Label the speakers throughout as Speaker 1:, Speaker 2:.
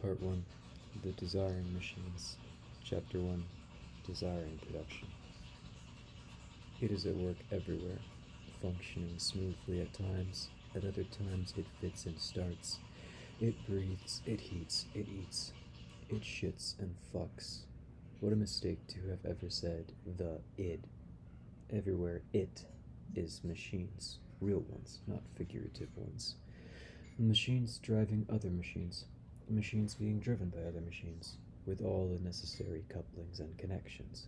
Speaker 1: Part 1 The Desiring Machines. Chapter 1 Desiring Production. It is at work everywhere, functioning smoothly at times. At other times it fits and starts. It breathes, it heats, it eats. It shits and fucks. What a mistake to have ever said the id. Everywhere it is machines, real ones, not figurative ones. Machines driving other machines. Machines being driven by other machines, with all the necessary couplings and connections.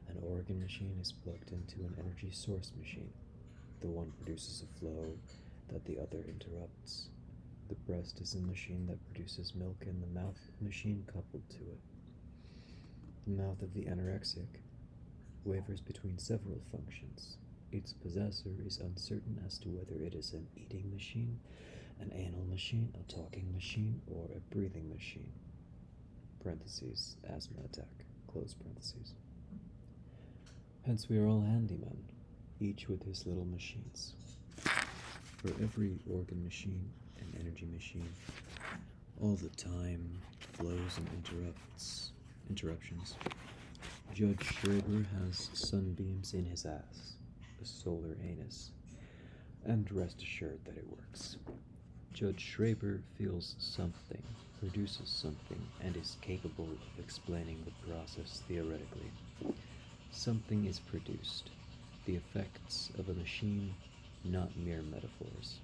Speaker 1: An organ machine is plugged into an energy source machine. The one produces a flow that the other interrupts. The breast is a machine that produces milk, and the mouth machine coupled to it. The mouth of the anorexic wavers between several functions. Its possessor is uncertain as to whether it is an eating machine, an anal machine, a talking machine, or a breathing machine. Parentheses, asthma attack, close parentheses. Hence we are all handymen, each with his little machines. For every organ machine and energy machine, all the time flows and interruptions. Judge Schraber has sunbeams in his ass, a solar anus, and rest assured that it works. Judge Schraber feels something, produces something, and is capable of explaining the process theoretically. Something is produced, the effects of a machine, not mere metaphors.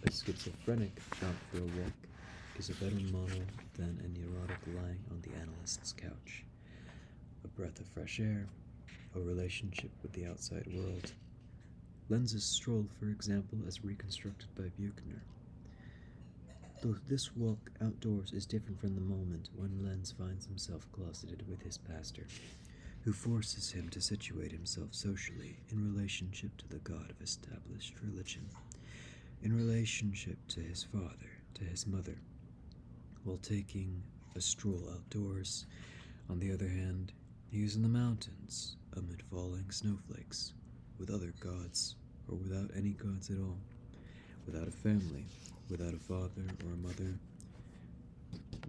Speaker 1: A schizophrenic out for a walk is a better model than a neurotic lying on the analyst's couch. A breath of fresh air, a relationship with the outside world. Lenz's stroll, for example, as reconstructed by Buchner. Though this walk outdoors is different from the moment when Lenz finds himself closeted with his pastor, who forces him to situate himself socially in relationship to the God of established religion, in relationship to his father, to his mother, while taking a stroll outdoors. On the other hand, he is in the mountains, amid falling snowflakes, with other gods, or without any gods at all, without a family, without a father or a mother,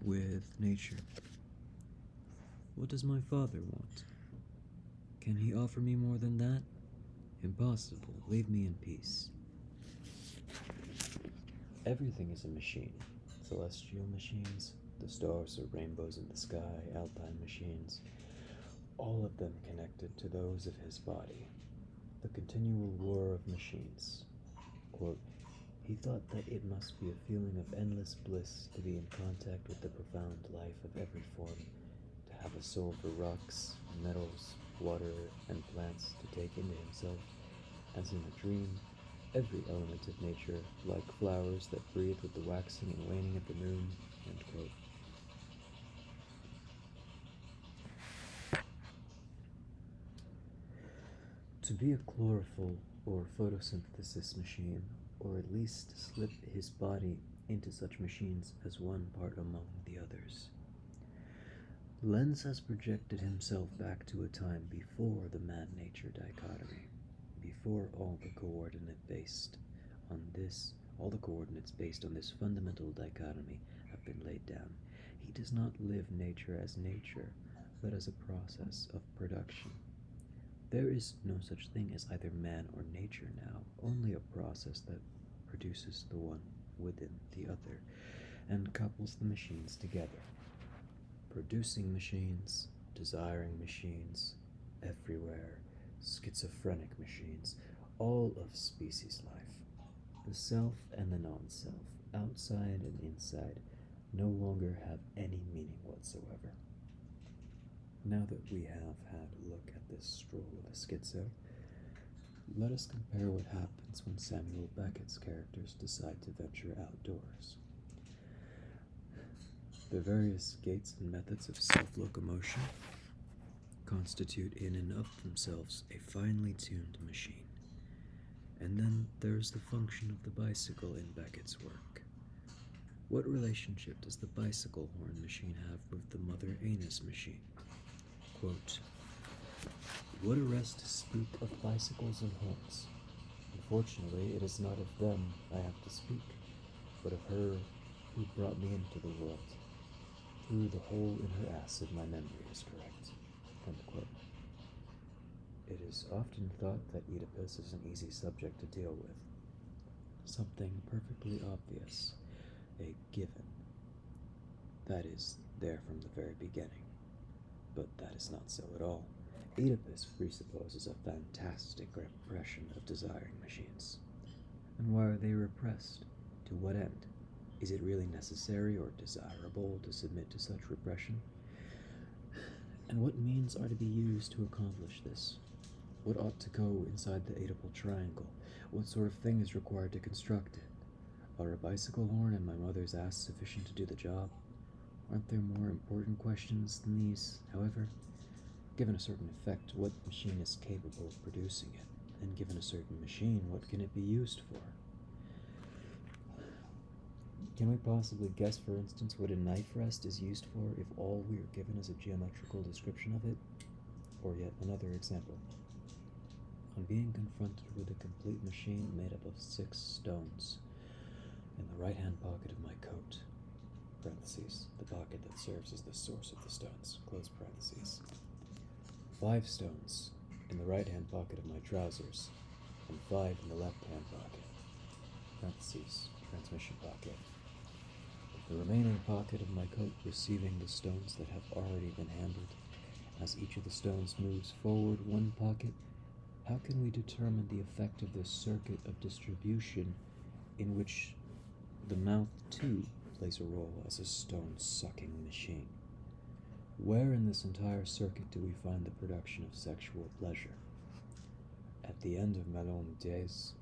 Speaker 1: with nature. What does my father want? Can he offer me more than that? Impossible. Leave me in peace. Everything is a machine. Celestial machines, the stars or rainbows in the sky, alpine machines, all of them connected to those of his body. The continual war of machines. Quote, he thought that it must be a feeling of endless bliss to be in contact with the profound life of every form, to have a soul for rocks, metals, water, and plants to take into himself, as in a dream, every element of nature, like flowers that breathe with the waxing and waning of the moon. End quote. To be a chlorophyll or photosynthesis machine, or at least slip his body into such machines as one part among the others. Lenz has projected himself back to a time before the man-nature dichotomy, before all the coordinates based on this fundamental dichotomy have been laid down. He does not live nature as nature, but as a process of production. There is no such thing as either man or nature now, only a process that produces the one within the other and couples the machines together. Producing machines, desiring machines, everywhere, schizophrenic machines, all of species life. The self and the non-self, outside and inside, no longer have any meaning whatsoever. Now that we have had a look at this stroll of a schizo, let us compare what happens when Samuel Beckett's characters decide to venture outdoors. The various gaits and methods of self-locomotion constitute in and of themselves a finely tuned machine. And then there is the function of the bicycle in Beckett's work. What relationship does the bicycle horn machine have with the mother anus machine? Quote, what a rest to speak of bicycles and horns. Unfortunately, it is not of them I have to speak, but of her who brought me into the world. Through the hole in her acid, my memory is correct. End quote. It is often thought that Oedipus is an easy subject to deal with. Something perfectly obvious, a given. That is there from the very beginning. But that is not so at all. Oedipus presupposes a fantastic repression of desiring machines. And why are they repressed? To what end? Is it really necessary or desirable to submit to such repression? And what means are to be used to accomplish this? What ought to go inside the Oedipal triangle? What sort of thing is required to construct it? Are a bicycle horn and my mother's ass sufficient to do the job? Aren't there more important questions than these? However, given a certain effect, what machine is capable of producing it? And given a certain machine, what can it be used for? Can we possibly guess, for instance, what a knife rest is used for if all we are given is a geometrical description of it? Or yet another example. On being confronted with a complete machine made up of 6 stones in the right-hand pocket of my coat, parentheses, the pocket that serves as the source of the stones, close parentheses, 5 stones in the right-hand pocket of my trousers, and 5 in the left-hand pocket, parentheses, transmission pocket. The remaining pocket of my coat receiving the stones that have already been handled. As each of the stones moves forward 1 pocket, how can we determine the effect of this circuit of distribution in which the mouth too plays a role as a stone-sucking machine? Where in this entire circuit do we find the production of sexual pleasure? At the end of Malone Days,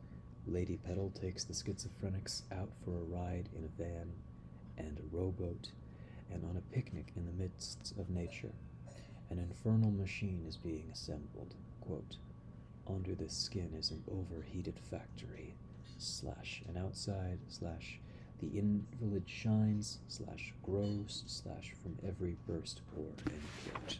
Speaker 1: Lady Petal takes the schizophrenics out for a ride in a van and a rowboat, and on a picnic in the midst of nature. An infernal machine is being assembled. Quote, under the skin is an overheated factory, / and outside / the invalid shines / grows / from every burst pore, end quote.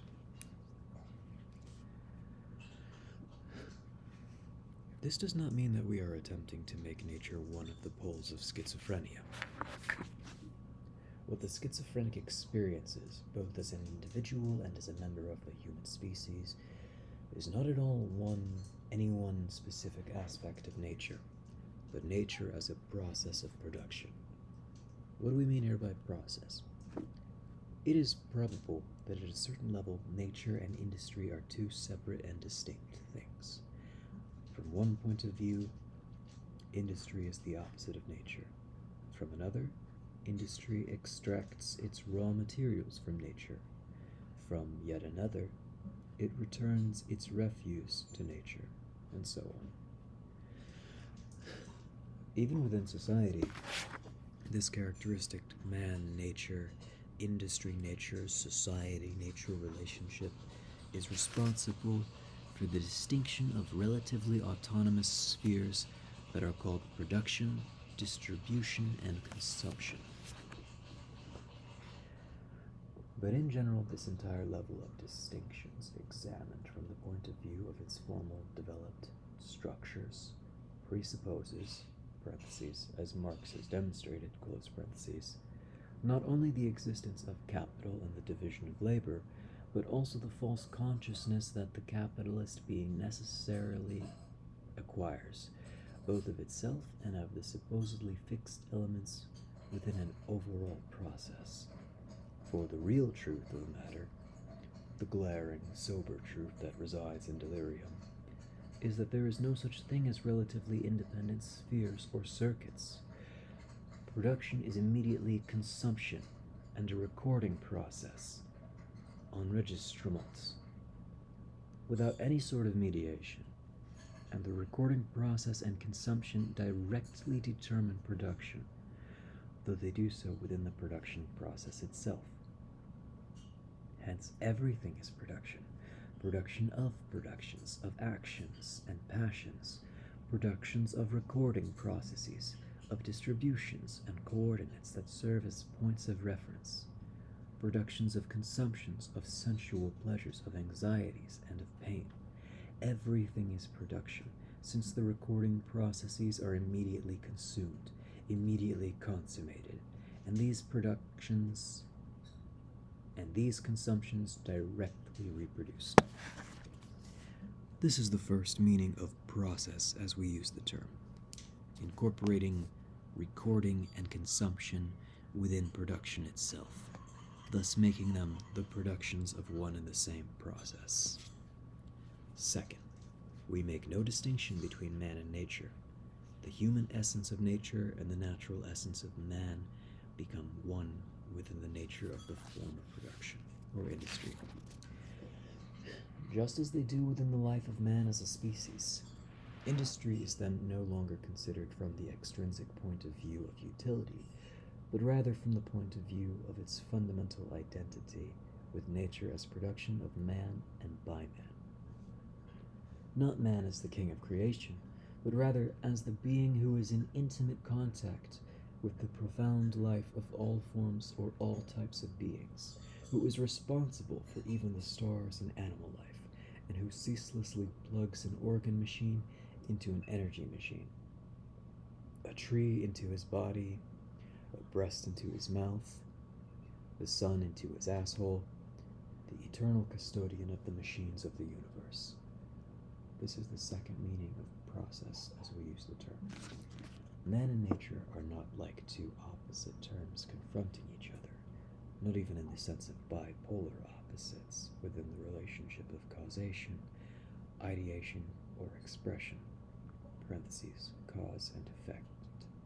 Speaker 1: This does not mean that we are attempting to make nature one of the poles of schizophrenia. What the schizophrenic experiences, both as an individual and as a member of the human species, is not at all any one specific aspect of nature, but nature as a process of production. What do we mean here by process? It is probable that at a certain level, nature and industry are 2 separate and distinct things. From one point of view, industry is the opposite of nature. From another, industry extracts its raw materials from nature. From yet another, it returns its refuse to nature, and so on. Even within society, this characteristic man-nature, industry-nature, society-nature relationship is responsible for the distinction of relatively autonomous spheres that are called production, distribution, and consumption. But in general, this entire level of distinctions, examined from the point of view of its formal developed structures, presupposes, parentheses, as Marx has demonstrated, close parentheses, not only the existence of capital and the division of labor, but also the false consciousness that the capitalist being necessarily acquires, both of itself and of the supposedly fixed elements within an overall process. For the real truth of the matter, the glaring, sober truth that resides in delirium, is that there is no such thing as relatively independent spheres or circuits. Production is immediately consumption and a recording process, enregistrement, without any sort of mediation, and the recording process and consumption directly determine production, though they do so within the production process itself. Hence, everything is production. Production of productions, of actions and passions, productions of recording processes, of distributions and coordinates that serve as points of reference, productions of consumptions, of sensual pleasures, of anxieties, and of pain. Everything is production, since the recording processes are immediately consumed, immediately consummated, and these productions and these consumptions directly reproduced. This is the first meaning of process as we use the term, incorporating recording and consumption within production itself, thus making them the productions of one and the same process. Second, we make no distinction between man and nature. The human essence of nature and the natural essence of man become one within the nature of the form of production or industry, just as they do within the life of man as a species. Industry is then no longer considered from the extrinsic point of view of utility, but rather from the point of view of its fundamental identity with nature as production of man and by man. Not man as the king of creation, but rather as the being who is in intimate contact with the profound life of all forms or all types of beings, who is responsible for even the stars and animal life, and who ceaselessly plugs an organ machine into an energy machine, a tree into his body, a breast into his mouth, the sun into his asshole, the eternal custodian of the machines of the universe. This is the second meaning of process as we use the term. Man and nature are not like two opposite terms confronting each other, not even in the sense of bipolar opposites within the relationship of causation, ideation, or expression, parentheses, cause and effect,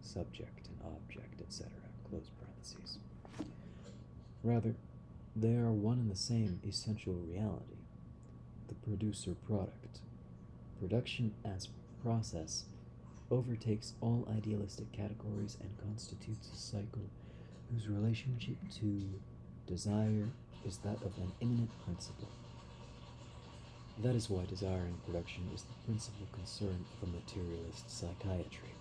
Speaker 1: subject and object, etc., close parentheses. Rather, they are one and the same essential reality, the producer-product. Production as process overtakes all idealistic categories and constitutes a cycle whose relationship to desire is that of an immanent principle. That is why desiring production is the principal concern of a materialist psychiatry,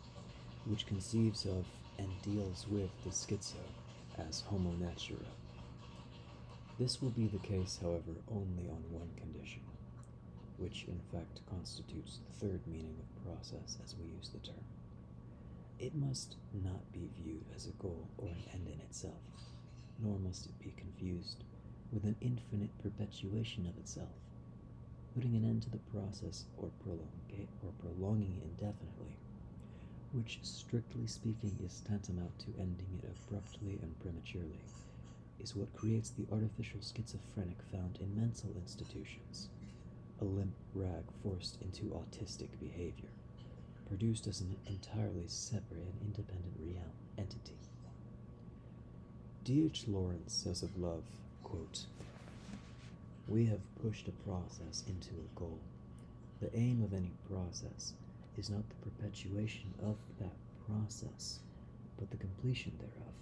Speaker 1: which conceives of and deals with the schizo as homo natura. This will be the case, however, only on one condition, which in fact constitutes the third meaning of process as we use the term. It must not be viewed as a goal or an end in itself, nor must it be confused with an infinite perpetuation of itself, putting an end to the process or prolonging it indefinitely, which, strictly speaking, is tantamount to ending it abruptly and prematurely, is what creates the artificial schizophrenic found in mental institutions, a limp rag forced into autistic behavior, produced as an entirely separate and independent real entity. D.H. Lawrence says of love, quote, "We have pushed a process into a goal. The aim of any process is not the perpetuation of that process, but the completion thereof.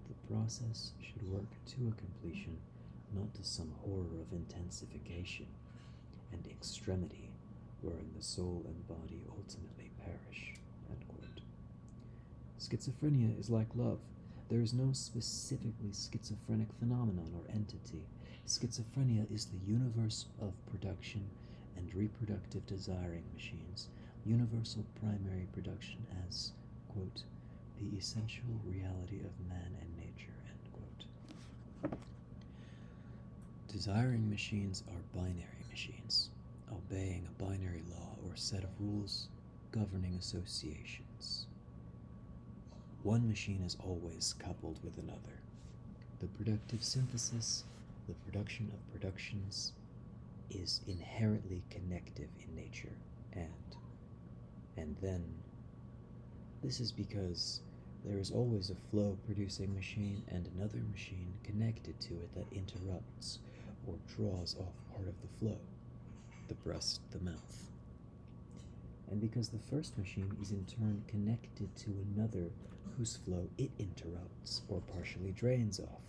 Speaker 1: The process should work to a completion, not to some horror of intensification and extremity, wherein the soul and body ultimately perish." End quote. Schizophrenia is like love. There is no specifically schizophrenic phenomenon or entity. Schizophrenia is the universe of production and reproductive desiring machines, universal primary production as, quote, "the essential reality of man and nature," end quote. Desiring machines are binary machines, obeying a binary law or set of rules governing associations. One machine is always coupled with another. The productive synthesis, the production of productions, is inherently connective in nature, and then this is because there is always a flow-producing machine and another machine connected to it that interrupts or draws off part of the flow, the breast, the mouth. And because the first machine is in turn connected to another whose flow it interrupts or partially drains off,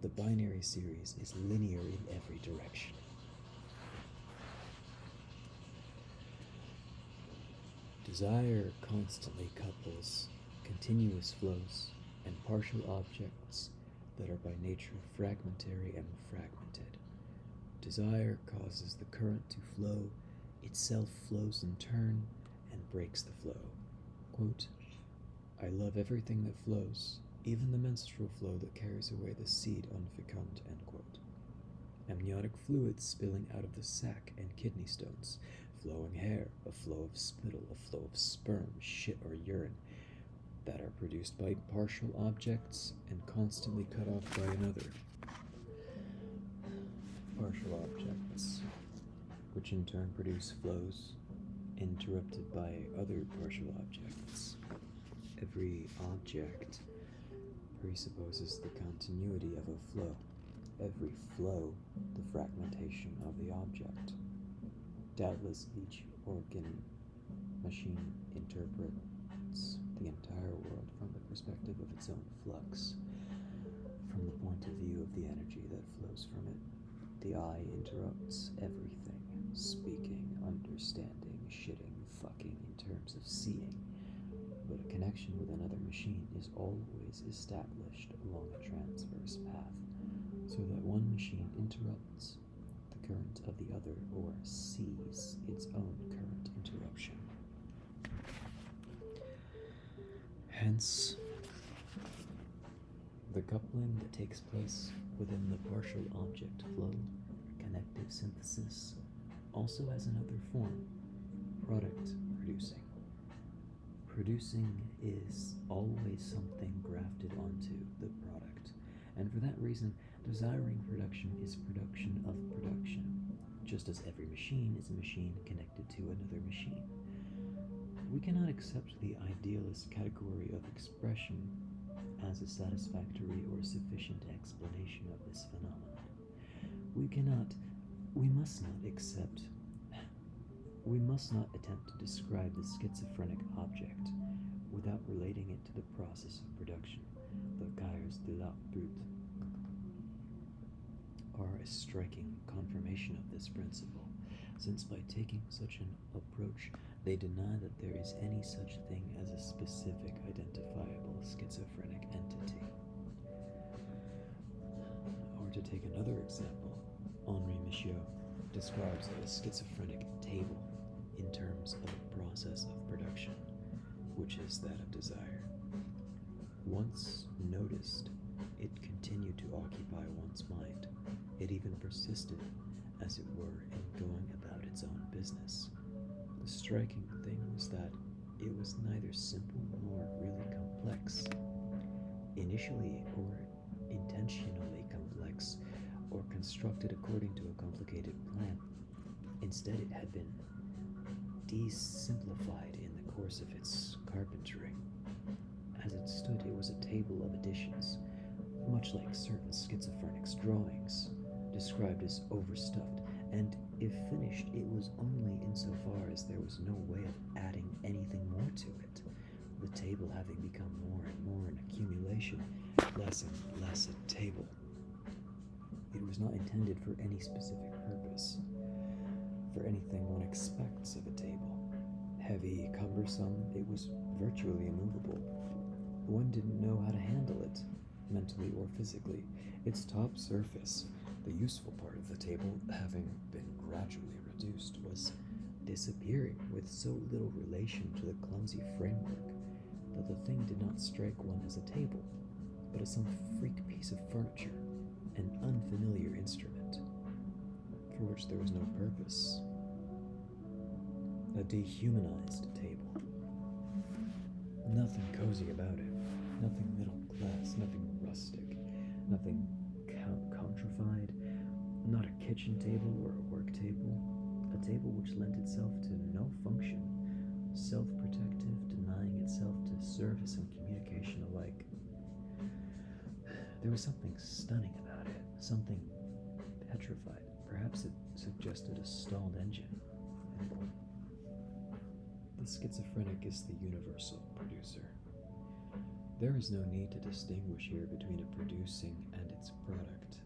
Speaker 1: the binary series is linear in every direction. Desire constantly couples continuous flows and partial objects that are by nature fragmentary and fragmented. Desire causes the current to flow, itself flows in turn, and breaks the flow. Quote, "I love everything that flows, even the menstrual flow that carries away the seed unfecund, end quote. Amniotic fluids spilling out of the sac and kidney stones, flowing hair, a flow of spittle, a flow of sperm, shit, or urine, that are produced by partial objects and constantly cut off by another. Partial objects, which in turn produce flows interrupted by other partial objects. Every object presupposes the continuity of a flow. Every flow, the fragmentation of the object. Doubtless each organ machine interprets the entire world from the perspective of its own flux, from the point of view of the energy that flows from it. The eye interrupts everything, speaking, understanding, shitting, fucking in terms of seeing, but a connection with another machine is always established along a transverse path, so that one machine interrupts the current of the other or sees its own current interruption. Hence, the coupling that takes place within the partial object flow, connective synthesis, also has another form, product producing. Producing is always something grafted onto the product, and for that reason, desiring production is production of production, just as every machine is a machine connected to another machine. We cannot accept the idealist category of expression as a satisfactory or sufficient explanation of this phenomenon. We must not attempt to describe the schizophrenic object without relating it to the process of production. The cahiers de la brute are a striking confirmation of this principle, since by taking such an approach, they deny that there is any such thing as a specific identifiable schizophrenic entity. Or to take another example, Henri Michaud describes a schizophrenic table in terms of a process of production, which is that of desire. Once noticed, it continued to occupy one's mind. It even persisted, as it were, in going about its own business. The striking thing was that it was neither simple nor really complex. Initially or intentionally complex, or constructed according to a complicated plan. Instead, it had been de-simplified in the course of its carpentering. As it stood, it was a table of additions, much like certain schizophrenics' drawings, described as overstuffed, and if finished, it was only insofar as there was no way of adding anything more to it, the table having become more and more an accumulation, less and less a table. It was not intended for any specific purpose, for anything one expects of a table. Heavy, cumbersome, it was virtually immovable. One didn't know how to handle it, mentally or physically. Its top surface, the useful part of the table, having been gradually reduced, was disappearing with so little relation to the clumsy framework that the thing did not strike one as a table, but as some freak piece of furniture, an unfamiliar instrument, for which there was no purpose. A dehumanized table. Nothing cozy about it, nothing middle class, nothing rustic, nothing countrified, not a kitchen table or a work table, a table which lent itself to no function, self-protective, denying itself to service and communication alike. There was something stunning about it, something petrified. Perhaps it suggested a stalled engine. The schizophrenic is the universal producer. There is no need to distinguish here between a producing and its product.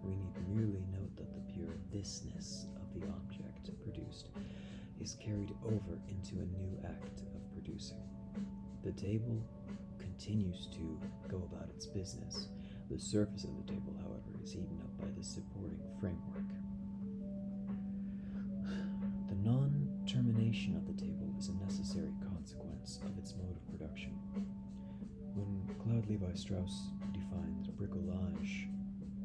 Speaker 1: We need merely note that the pure thisness of the object produced is carried over into a new act of producing. The table continues to go about its business. The surface of the table, however, is eaten up by the supporting framework. The non-termination of the table is a necessary consequence of its mode of production. When Claude Levi-Strauss defines bricolage.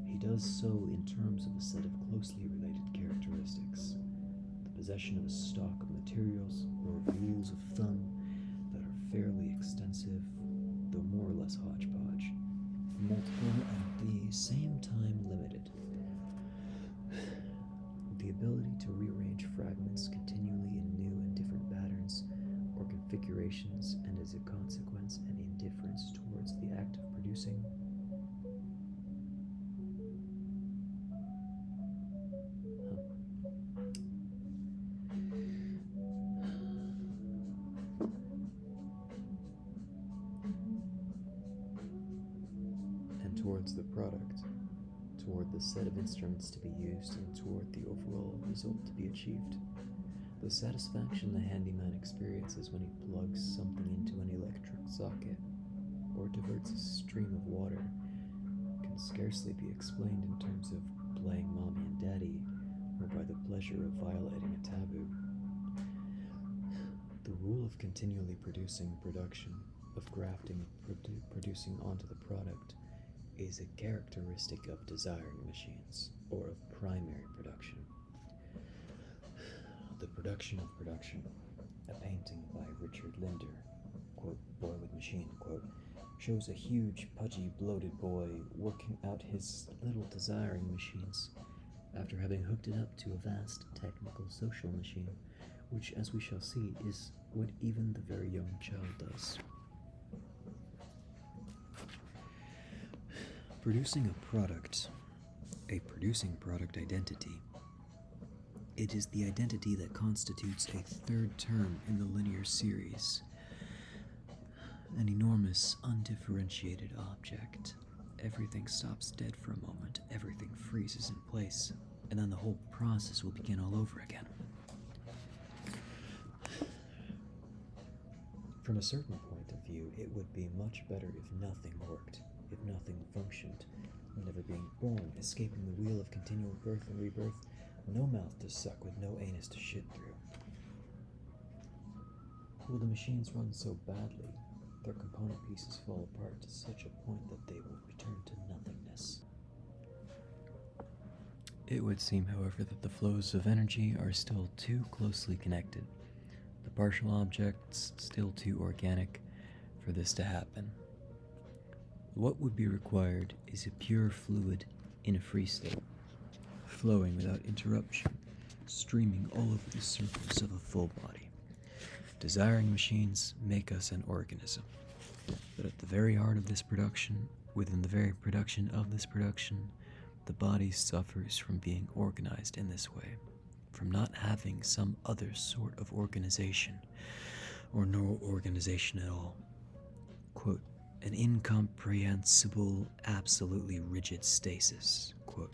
Speaker 1: He does so in terms of a set of closely related characteristics: the possession of a stock of materials or rules of thumb that are fairly extensive, though more or less hodgepodge, multiple and at the same time limited. The ability to rearrange fragments continually in new and different patterns or configurations, and as a consequence, an indifference towards the act of producing. And towards the product, toward the set of instruments to be used, and toward the overall result to be achieved. The satisfaction the handyman experiences when he plugs something into an electric socket or diverts a stream of water can scarcely be explained in terms of playing mommy and daddy, or by the pleasure of violating a taboo. The rule of continually producing production, of grafting producing onto the product, is a characteristic of desiring machines, or of primary production. The Production of Production, a painting by Richard Linder, quote, boy with machine, quote, shows a huge, pudgy, bloated boy working out his little desiring machines after having hooked it up to a vast technical social machine, which, as we shall see, is what even the very young child does. Producing a producing product identity. It is the identity that constitutes a third term in the linear series. An enormous, undifferentiated object. Everything stops dead for a moment, everything freezes in place, and then the whole process will begin all over again. From a certain point of view, it would be much better if nothing worked, if nothing functioned, never being born, escaping the wheel of continual birth and rebirth, no mouth to suck with no anus to shit through. Will the machines run so badly, their component pieces fall apart to such a point that they will return to nothingness? It would seem, however, that the flows of energy are still too closely connected, the partial objects still too organic for this to happen. What would be required is a pure fluid in a free state, flowing without interruption, streaming all over the surface of a full body. Desiring machines make us an organism, but at the very heart of this production, within the very production of this production, the body suffers from being organized in this way, from not having some other sort of organization, or no organization at all. Quote, an incomprehensible, absolutely rigid stasis, quote,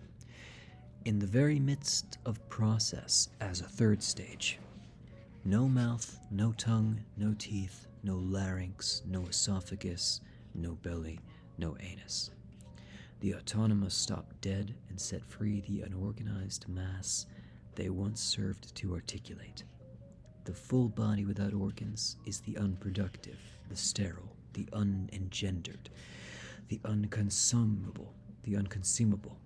Speaker 1: in the very midst of process as a third stage. No mouth, no tongue, no teeth, no larynx, no esophagus, no belly, no anus. The autonomous stop dead and set free the unorganized mass they once served to articulate. The full body without organs is the unproductive, the sterile, the unengendered, the unconsumable, the unconsumable.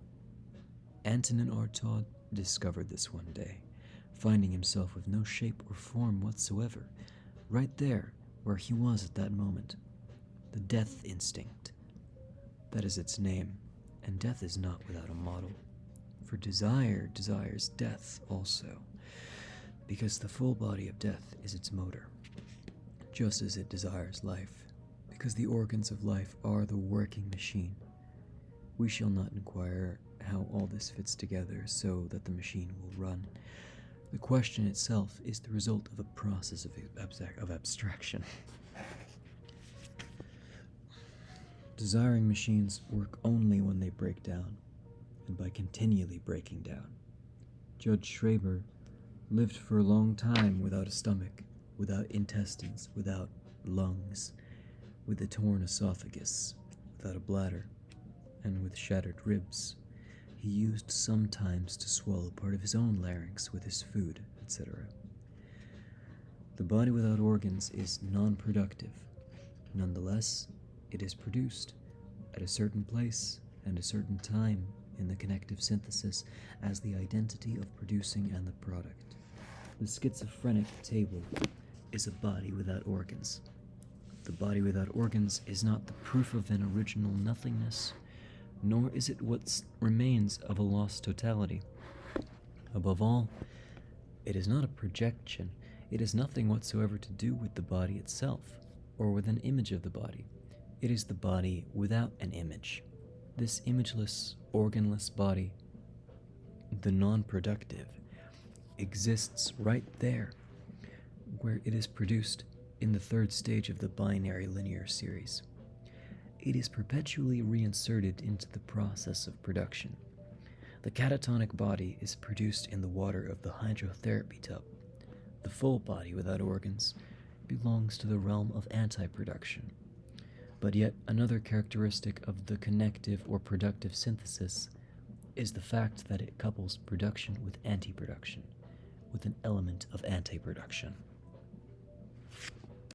Speaker 1: Antonin Artaud discovered this one day, finding himself with no shape or form whatsoever, right there where he was at that moment. The death instinct. That is its name, and death is not without a model. For desire desires death also, because the full body of death is its motor, just as it desires life, because the organs of life are the working machine. We shall not inquire how all this fits together so that the machine will run. The question itself is the result of a process of abstraction. Desiring machines work only when they break down, and by continually breaking down. Judge Schraber lived for a long time without a stomach, without intestines, without lungs, with a torn esophagus, without a bladder, and with shattered ribs. He used sometimes to swallow part of his own larynx with his food, etc. The body without organs is non-productive. Nonetheless, It is produced at a certain place and a certain time in the connective synthesis as the identity of producing and the product. The schizophrenic table is a body without organs. The body without organs is not the proof of an original nothingness, nor is it what remains of a lost totality. Above all, it is not a projection. It has nothing whatsoever to do with the body itself, or with an image of the body. It is the body without an image. This imageless, organless body, the non-productive, exists right there, where it is produced in the third stage of the binary linear series. It is perpetually reinserted into the process of production. The catatonic body is produced in the water of the hydrotherapy tub. The full body without organs belongs to the realm of anti-production. But yet another characteristic of the connective or productive synthesis is the fact that it couples production with anti-production, with an element of anti-production.